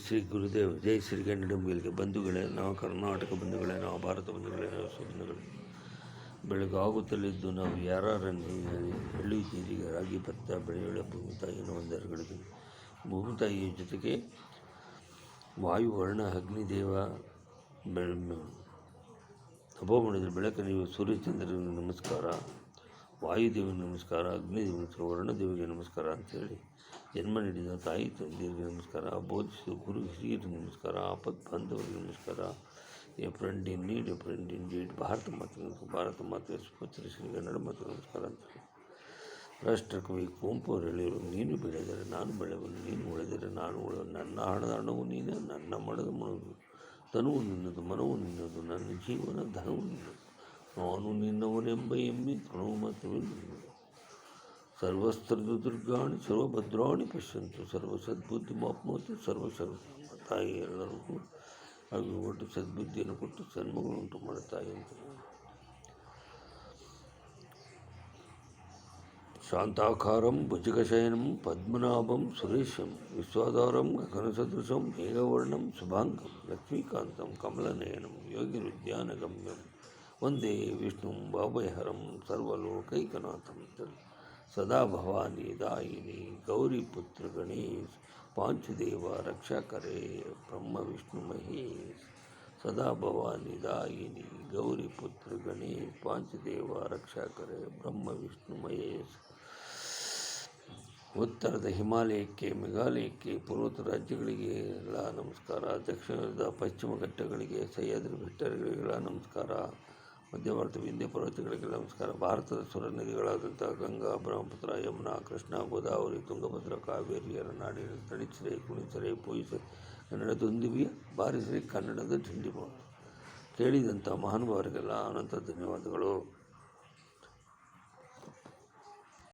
ಶ್ರೀ ಗುರುದೇವ್. ಜೈ ಶ್ರೀ ಗಂಡಂಬಿಲ್ಗೆ. ಬಂಧುಗಳೇ, ನಾವು ಕರ್ನಾಟಕ ಬಂಧುಗಳೇ, ನಾವು ಭಾರತ ಬಂಧುಗಳೇ, ನಾವು ಬಂಧುಗಳೇ, ಬೆಳಗಾಗುತ್ತಲಿದ್ದು ನಾವು ಯಾರನ್ನೇ ಎಳೆಯುತ್ತೀರಿ. ರಾಗಿ ಭತ್ತ ಬೆಳೆಯುವ ಭೂಮಿ ತಾಯಿಯನ್ನು ಒಂದೆರಡು ಭೂಮಿ ತಾಯಿಯ ಜೊತೆಗೆ ವಾಯುವರ್ಣ ಅಗ್ನಿದೇವ ತಪೋಗುಣದ ಬೆಳಕ ನೀವು ಸೂರ್ಯಚಂದ್ರನಿಗೆ ನಮಸ್ಕಾರ, ವಾಯುದೇವನಿಗೆ ನಮಸ್ಕಾರ, ಅಗ್ನಿದೇವ ನಮಸ್ಕಾರ, ವರ್ಣದೇವಿಗೆ ನಮಸ್ಕಾರ ಅಂಥೇಳಿ ಜನ್ಮ ನೀಡಿದ ತಾಯಿ ತಂದೆಯರಿಗೆ ನಮಸ್ಕಾರ, ಬೋಧಿಸಿದ ಗುರು ಹಿರಿಯರಿಗೆ ನಮಸ್ಕಾರ, ಆಪತ್ ಬಾಂಧವರಿಗೆ ನಮಸ್ಕಾರ. A friend in need, A friend in deed. Bharat ಮಾತೆ ಸುಪುತ್ರ ಶ್ರೀ ಕನ್ನಡ ಮಾತೆ ನಮಸ್ಕಾರ ಅಂತ ರಾಷ್ಟ್ರಕವಿ ಕುವೆಂಪು ಅವರು ಹೇಳಿದರು. ನೀನು ಬೆಳೆದರೆ ನಾನು ಬೆಳೆವನು, ನೀನು ಉಳಿದರೆ ನಾನು ಉಳಿವನು. ನನ್ನ ಹಣದ ಹಣವು ನೀನು, ನನ್ನ ಮನದ ಮನವು, ತನುವು ನಿನ್ನದು, ಮನವು ನಿನ್ನದು, ನನ್ನ ಜೀವನ ಧನವು ನಿನ್ನದು. ನಾನು ನಿನ್ನವನೆಂಬ ಹೆಮ್ಮೆ ತನುವು ಮತ್ತು ನಿನ್ನದು. ಸರ್ವಸ್ತ್ರದು ದುರ್ಗಾಣಿ ಸರ್ವಭದ್ರಾಣಿ ಪಶ್ಯಂತು, ಸರ್ವ ಸದ್ಬುದ್ಧಿ ಮಾಪ್ನೋತಿ ಸರ್ವಶರ್ವ. ತಾಯಿ ಎಲ್ಲರಿಗೂ ಹಾಗೂ ಒಟ್ಟು ಸದ್ಬುದ್ಧಿಯನ್ನು ಕೊಟ್ಟು ಸನ್ಮಗಳು ಉಂಟು ಮಾಡುತ್ತಾಯಿ ಅಂತ. ಶಾಂತಾಕಾರಂ ಭುಜಗಶಯನಂ ಪದ್ಮನಾಭಂ ಸುರೇಶಂ ವಿಶ್ವಾಧಾರಂ ಗಗನಸದೃಶಂ ಮೇಘವರ್ಣಂ ಶುಭಾಂಗಂ ಲಕ್ಷ್ಮೀಕಾಂತಂ ಕಮಲನಯನಂ ಯೋಗಿರುದ್ಯಾನಗಮ್ಯಂ ವಂದೇ ವಿಷ್ಣುಂ ಭಾವಯಹರಂ ಸರ್ವಲೋಕೈಕನಾಥಂ. ಸದಾ ಭವಾನಿ ದಾಯಿನಿ ಗೌರಿಪುತ್ರ ಗಣೇಶ್ ಪಾಂಚದೇವ ರಕ್ಷಾಕರೇ ಬ್ರಹ್ಮ ವಿಷ್ಣು ಮಹೇಶ್. ಸದಾ ಭವಾನಿ ದಾಯಿನಿ ಗೌರಿಪುತ್ರ ಗಣೇಶ್ ಪಾಂಚದೇವ ರಕ್ಷಾಕರೇ ಬ್ರಹ್ಮ ವಿಷ್ಣು ಮಹೇಶ್. ಉತ್ತರದ ಹಿಮಾಲಯಕ್ಕೆ, ಮೇಘಾಲಯಕ್ಕೆ, ಪರ್ವತ ರಾಜ್ಯಗಳಿಗೆ ಎಲ್ಲ ನಮಸ್ಕಾರ. ದಕ್ಷಿಣದ ಪಶ್ಚಿಮ ಘಟ್ಟಗಳಿಗೆ, ಸಹ್ಯಾದ್ರಿ ಬೆಟ್ಟಗಳಿಗೆಲ್ಲ ನಮಸ್ಕಾರ. ಮಧ್ಯ ಭಾರತ ವಿಂಧ್ಯ ಪರ್ವತಗಳಿಗೆಲ್ಲ ನಮಸ್ಕಾರ. ಭಾರತದ ಸುರ ನದಿಗಳಾದಂಥ ಗಂಗಾ, ಬ್ರಹ್ಮಪುತ್ರ, ಯಮುನಾ, ಕೃಷ್ಣ, ಗೋದಾವರಿ, ತುಂಗಭದ್ರಾ, ಕಾವೇರಿಯರ ನಾಡಿನ ತಣಿಸಿರೆ, ಕುಣಿಸರೆ, ಪೂಜಿಸರೆ, ಕನ್ನಡದೊಂದಿಗೆ ಬಾರಿಸರೆ, ಕನ್ನಡದ ದಿಂಡಿ ಕೇಳಿದಂಥ ಮಹಾನುಭಾವರಿಗೆಲ್ಲ ಅನಂತ ಧನ್ಯವಾದಗಳು.